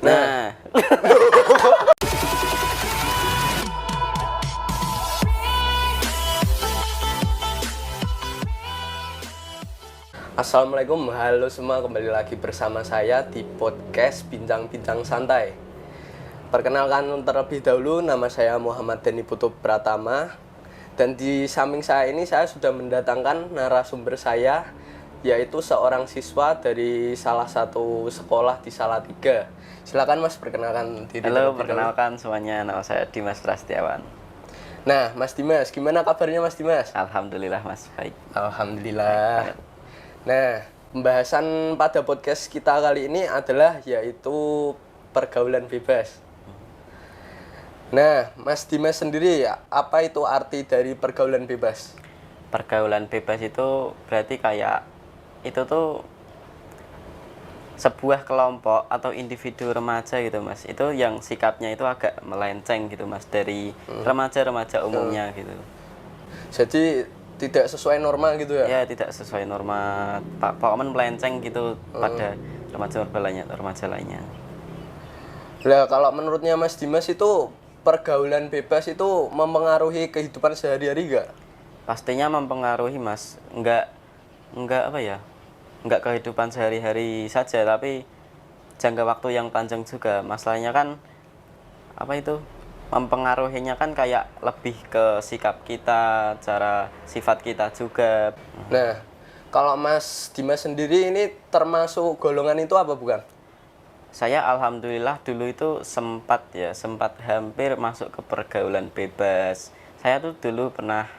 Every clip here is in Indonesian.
Nah. Assalamualaikum, halo semua, kembali lagi bersama saya di podcast Bincang-Bincang Santai. Perkenalkan terlebih dahulu, nama saya Muhammad Deni Putu Pratama. Dan di samping saya ini saya sudah mendatangkan narasumber saya, yaitu seorang siswa dari salah satu sekolah di Salatiga. Silakan Mas, perkenalkan diri. Halo, perkenalkan semuanya, nama saya Dimas Prasetyawan. Nah, Mas Dimas, gimana kabarnya Mas Dimas? Alhamdulillah Mas, baik. Alhamdulillah. Nah, pembahasan pada podcast kita kali ini adalah yaitu pergaulan bebas. Nah, Mas Dimas sendiri, apa itu arti dari pergaulan bebas? Pergaulan bebas itu berarti kayak itu tuh sebuah kelompok atau individu remaja gitu Mas. Itu yang sikapnya itu agak melenceng gitu Mas dari remaja-remaja umumnya gitu. Jadi tidak sesuai norma gitu ya? Ya, tidak sesuai norma. Pak melenceng gitu pada remaja lainnya. Nah, kalau menurutnya Mas Dimas itu pergaulan bebas itu mempengaruhi kehidupan sehari-hari nggak? Pastinya mempengaruhi Mas. Enggak apa ya? Enggak kehidupan sehari-hari saja, tapi jangka waktu yang panjang juga. Masalahnya kan apa itu? Mempengaruhinya kan kayak lebih ke sikap kita, cara sifat kita juga. Nah, kalau Mas Dimas sendiri ini termasuk golongan itu apa bukan? Saya alhamdulillah dulu itu sempat hampir masuk ke pergaulan bebas. Saya tuh dulu pernah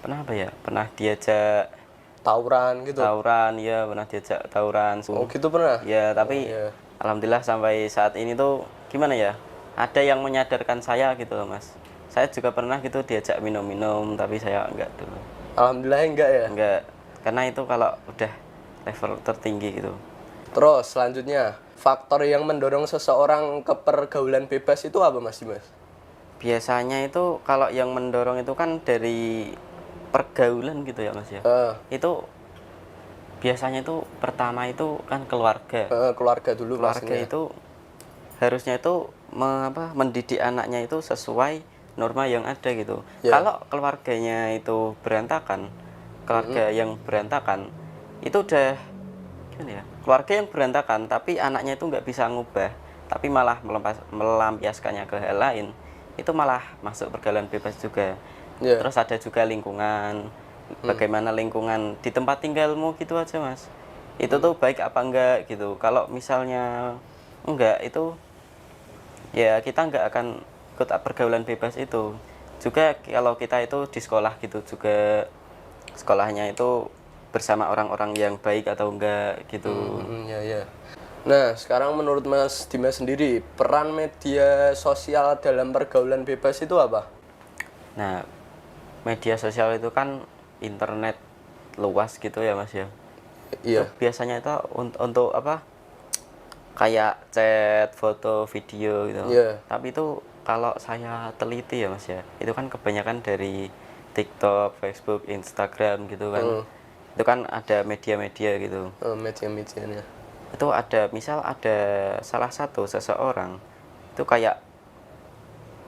apa ya? Pernah diajak Tawuran gitu? Tawuran, ya pernah diajak tawuran. Oh gitu pernah? Ya, tapi alhamdulillah sampai saat ini tuh gimana ya? Ada yang menyadarkan saya gitu loh Mas. Saya juga pernah gitu diajak minum-minum, tapi saya enggak dulu. Alhamdulillah enggak ya? Enggak, karena itu kalau udah level tertinggi gitu. Terus selanjutnya, faktor yang mendorong seseorang ke pergaulan bebas itu apa Mas Dimas? Biasanya itu kalau yang mendorong itu kan dari pergaulan gitu ya Mas ya. Itu biasanya itu pertama itu kan keluarga. Keluarga dulu. Keluarga pastinya. itu harusnya itu mendidik anaknya itu sesuai norma yang ada gitu. Kalau keluarganya itu berantakan, keluarga yang berantakan itu udah gimana ya? Keluarga yang berantakan tapi anaknya itu nggak bisa ngubah, tapi malah melampiaskannya ke hal lain, itu malah masuk pergaulan bebas juga. Terus ada juga lingkungan, bagaimana lingkungan di tempat tinggalmu gitu aja Mas. Itu tuh baik apa enggak gitu. Kalau misalnya enggak, itu ya kita enggak akan ikut pergaulan bebas itu. Juga kalau kita itu di sekolah gitu juga, sekolahnya itu bersama orang-orang yang baik atau enggak gitu. Nah, sekarang menurut Mas Dimas sendiri, peran media sosial dalam pergaulan bebas itu apa? Nah, media sosial itu kan internet luas gitu ya Mas ya. Iya. Biasanya itu untuk apa? Kayak chat, foto, video gitu. Tapi itu kalau saya teliti ya Mas ya, itu kan kebanyakan dari TikTok, Facebook, Instagram gitu kan. Itu kan ada media-media gitu. Media-medianya. Itu ada, misal ada salah satu seseorang itu kayak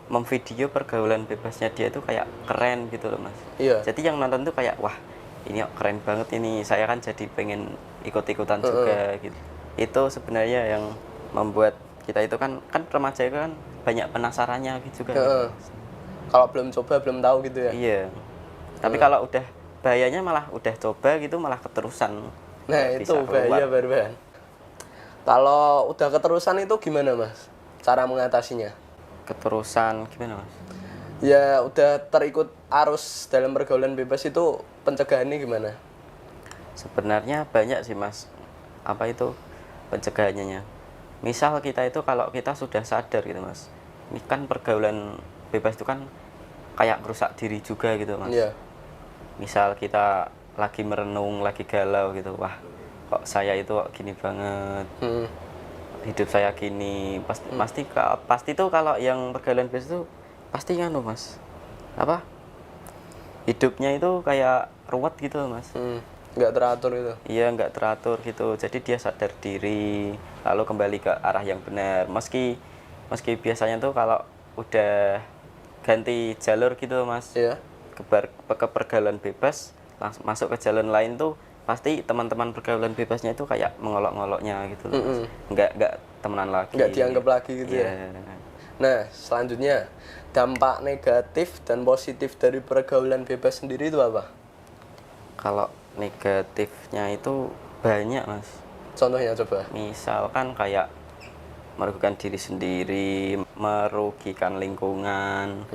memvideo pergaulan bebasnya dia itu kayak keren gitu loh Mas. Jadi yang nonton tuh kayak wah ini keren banget ini, saya kan jadi pengen ikut-ikutan juga gitu. Itu sebenarnya yang membuat kita itu kan remaja itu kan banyak penasarannya gitu juga. Gitu. Kalau belum coba belum tahu gitu ya. Iya. Tapi kalau udah bahayanya malah udah coba gitu malah keterusan. Nah itu bahaya Barban. Kalau udah keterusan itu gimana Mas? Cara mengatasinya? Keterusan gimana Mas? Ya udah terikut arus dalam pergaulan bebas itu pencegahannya gimana? Sebenarnya banyak sih Mas. Apa itu pencegahannya? Misal kita itu kalau kita sudah sadar gitu Mas. Ini kan pergaulan bebas itu kan kayak merusak diri juga gitu Mas. Misal kita lagi merenung, lagi galau gitu. Wah, kok saya itu gini banget. Hidup saya gini, pasti tuh kalau yang pergaulan bebas itu pasti kan Mas. Apa? Hidupnya itu kayak ruwet gitu Mas. Nggak teratur itu. Iya, nggak teratur gitu. Jadi dia sadar diri, lalu kembali ke arah yang benar. Meski biasanya tuh kalau udah ganti jalur gitu Mas, Iya. ke pergaulan bebas, langsung masuk ke jalan lain tuh pasti teman-teman pergaulan bebasnya itu kayak mengolok-ngoloknya gitu loh Mas. Nggak temenan lagi. Nggak dianggap lagi gitu ya. Iya. Nah, selanjutnya dampak negatif dan positif dari pergaulan bebas sendiri itu apa? Kalau negatifnya itu banyak Mas. Contohnya coba. Misalkan kayak merugikan diri sendiri, merugikan lingkungan,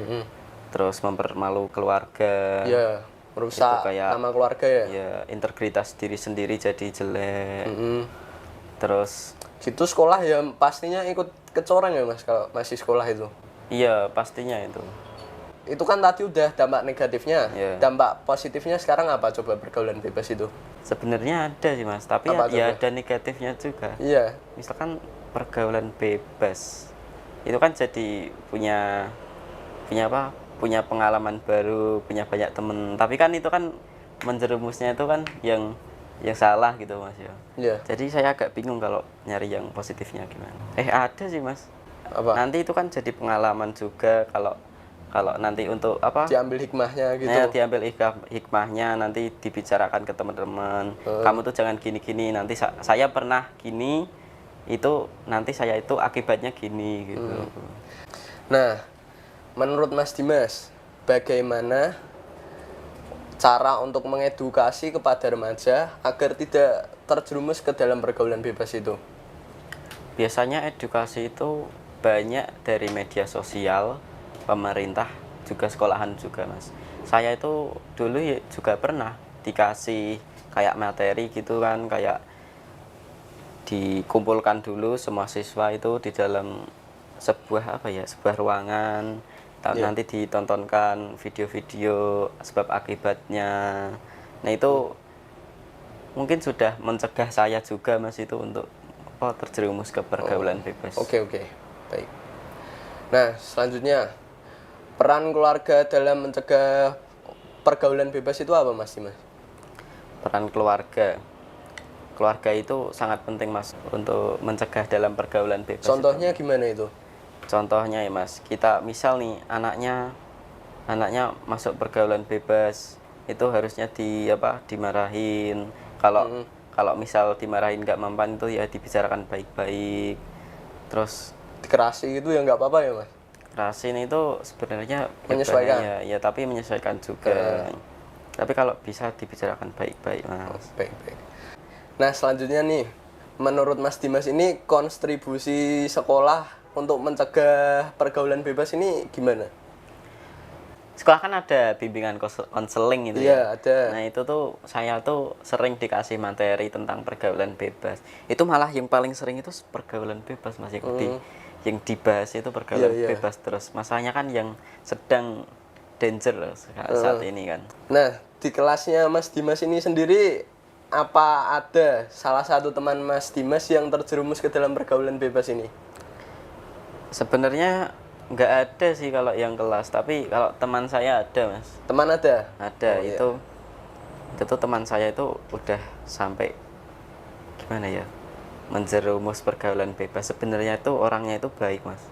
terus mempermalu keluarga. Ya, merusak Itu kayak, nama keluarga ya. Ya, integritas diri sendiri jadi jelek. Terus Situ sekolah ya pastinya ikut kecoreng ya Mas kalau masih sekolah itu. iya pastinya itu. Itu kan tadi udah dampak negatifnya. Iya. Dampak positifnya sekarang apa coba pergaulan bebas itu? Sebenarnya ada sih Mas, tapi Apa ya coba? ada negatifnya juga. Iya. Misalkan pergaulan bebas itu kan jadi punya apa? Punya pengalaman baru, punya banyak temen. Tapi kan itu kan menjerumusnya itu kan yang salah gitu Mas ya. Iya. Jadi saya agak bingung kalau nyari yang positifnya gimana. Ada sih Mas. Apa? Nanti itu kan jadi pengalaman juga kalau nanti untuk apa? Diambil hikmahnya gitu. Nah, diambil hikmahnya, nanti dibicarakan ke teman-teman. Kamu tuh jangan gini-gini, nanti saya pernah gini, itu nanti saya itu akibatnya gini gitu. Nah, menurut Mas Dimas, bagaimana cara untuk mengedukasi kepada remaja agar tidak terjerumus ke dalam pergaulan bebas itu? Biasanya edukasi itu banyak dari media sosial, pemerintah, juga sekolahan juga Mas. Saya itu dulu ya juga pernah dikasih kayak materi gitu kan, kayak dikumpulkan dulu semua siswa itu di dalam sebuah ruangan. Nanti ditontonkan video-video sebab akibatnya. Nah itu mungkin sudah mencegah saya juga Mas itu untuk terjerumus ke pergaulan bebas. Oke, baik. Nah, selanjutnya peran keluarga dalam mencegah pergaulan bebas itu apa Mas Dimas? Peran keluarga itu sangat penting Mas untuk mencegah dalam pergaulan bebas. Contohnya gimana itu? Contohnya ya Mas, kita misal nih anaknya masuk pergaulan bebas, itu harusnya dimarahin. Kalau misal dimarahin nggak mempan itu ya dibicarakan baik-baik. Terus Dikerasi gitu ya nggak apa-apa ya Mas? kerasin itu sebenarnya Menyesuaikan. ya tapi menyesuaikan juga. Tapi kalau bisa dibicarakan baik-baik Mas. Baik. Nah, selanjutnya nih, menurut Mas Dimas ini kontribusi sekolah untuk mencegah pergaulan bebas ini gimana? Sekolah kan ada bimbingan konseling itu Iya, ya. ada. Nah itu tuh saya tuh sering dikasih materi tentang pergaulan bebas. Itu malah yang paling sering itu pergaulan bebas Mas yang dibahas itu pergaulan bebas terus. Masalahnya kan yang sedang danger saat ini kan. Nah, di kelasnya Mas Dimas ini sendiri apa ada salah satu teman Mas Dimas yang terjerumus ke dalam pergaulan bebas ini? Sebenarnya nggak ada sih kalau yang kelas, tapi kalau teman saya ada Mas. Teman ada? Ada. Itu tuh teman saya itu udah sampai gimana ya, menjerumus pergaulan bebas. Sebenarnya itu orangnya itu baik Mas,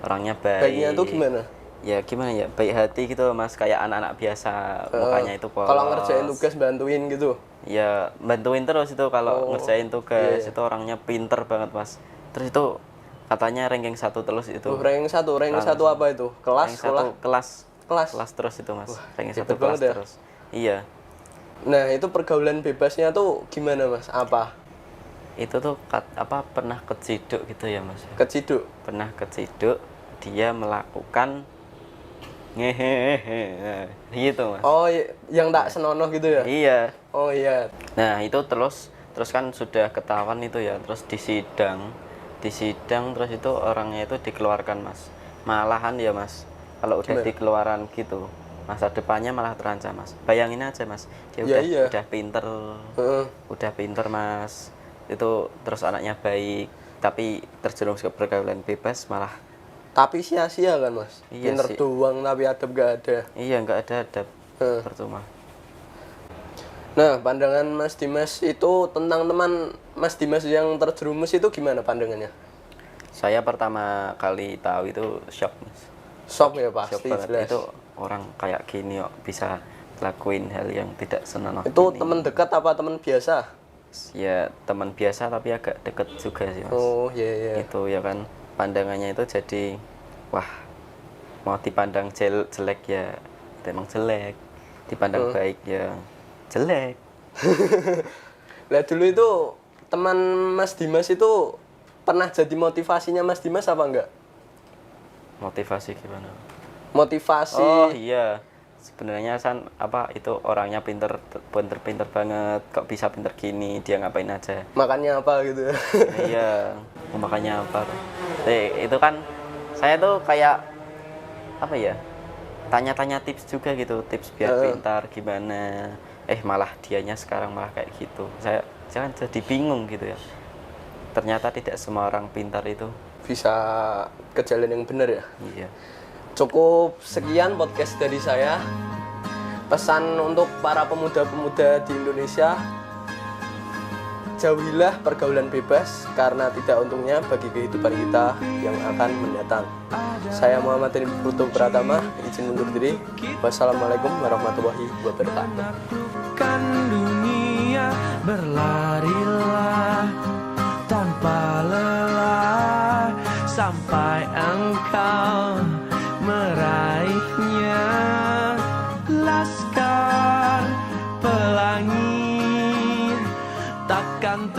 orangnya baik. Baiknya itu gimana? Ya gimana ya, baik hati gitu Mas, kayak anak-anak biasa, mukanya itu polos. Kalau ngerjain tugas bantuin gitu? Ya bantuin terus itu kalau ngerjain tugas. Itu orangnya pinter banget Mas. Terus itu katanya ranking 1 terus itu. Ranking 1 apa itu? Kelas, sekolah? Kelas terus itu Mas. Ranking 1 kelas ya? terus. Iya. Nah, itu pergaulan bebasnya tuh gimana Mas? Apa? Itu tuh pernah keciduk gitu ya Mas. Keciduk? Pernah keciduk, dia melakukan ngehehehe gitu Mas. Oh, yang tak senonoh gitu ya? Iya. Oh iya. Nah itu terus kan sudah ketahuan itu ya, terus disidang terus itu orangnya itu dikeluarkan Mas. Malahan ya Mas, kalau udah dikeluaran gitu masa depannya malah terancam Mas. Bayangin aja Mas, dia udah pinter Mas, itu terus anaknya baik, tapi terjerumus ke pergaulan bebas malah. Tapi sia-sia kan Mas? Iya pinter doang tapi adab gak ada. Iya, nggak ada adab, percuma. Nah, pandangan Mas Dimas itu tentang teman Mas Dimas yang terjerumus itu gimana pandangannya? Saya pertama kali tahu itu shock, Mas. Shock ya Shock pasti banget. jelas. Itu orang kayak gini kok bisa lakuin hal yang tidak senonoh Itu gini. teman dekat apa teman biasa? Ya teman biasa tapi agak deket juga sih, Mas. Oh, iya iya. Itu ya kan pandangannya itu jadi wah, mau dipandang jelek ya itu emang jelek, dipandang baik ya jelek. Lah dulu itu teman Mas Dimas itu pernah jadi motivasinya Mas Dimas apa enggak? Motivasi gimana? Motivasi. Oh iya, sebenarnya kan apa itu orangnya pinter banget, kok bisa pinter gini, dia ngapain aja. Makannya apa gitu ya. Iya, makanya apa? Itu kan saya tuh kayak apa ya? Tanya-tanya tips juga gitu, tips biar pintar gimana. Malah dianya sekarang malah kayak gitu. Saya jangan jadi bingung gitu ya. Ternyata tidak semua orang pintar itu Bisa ke jalan yang benar ya. iya. Cukup sekian podcast dari saya. Pesan untuk para pemuda-pemuda di Indonesia, jauhilah pergaulan bebas karena tidak untungnya bagi kehidupan kita yang akan mendatang. Saya Muhammad Deni Putu Pratama, izin undur diri. Wassalamualaikum warahmatullahi wabarakatuh. Kan dunia, berlarilah tanpa lelah sampai engkau meraihnya. Laskar pelangi takkan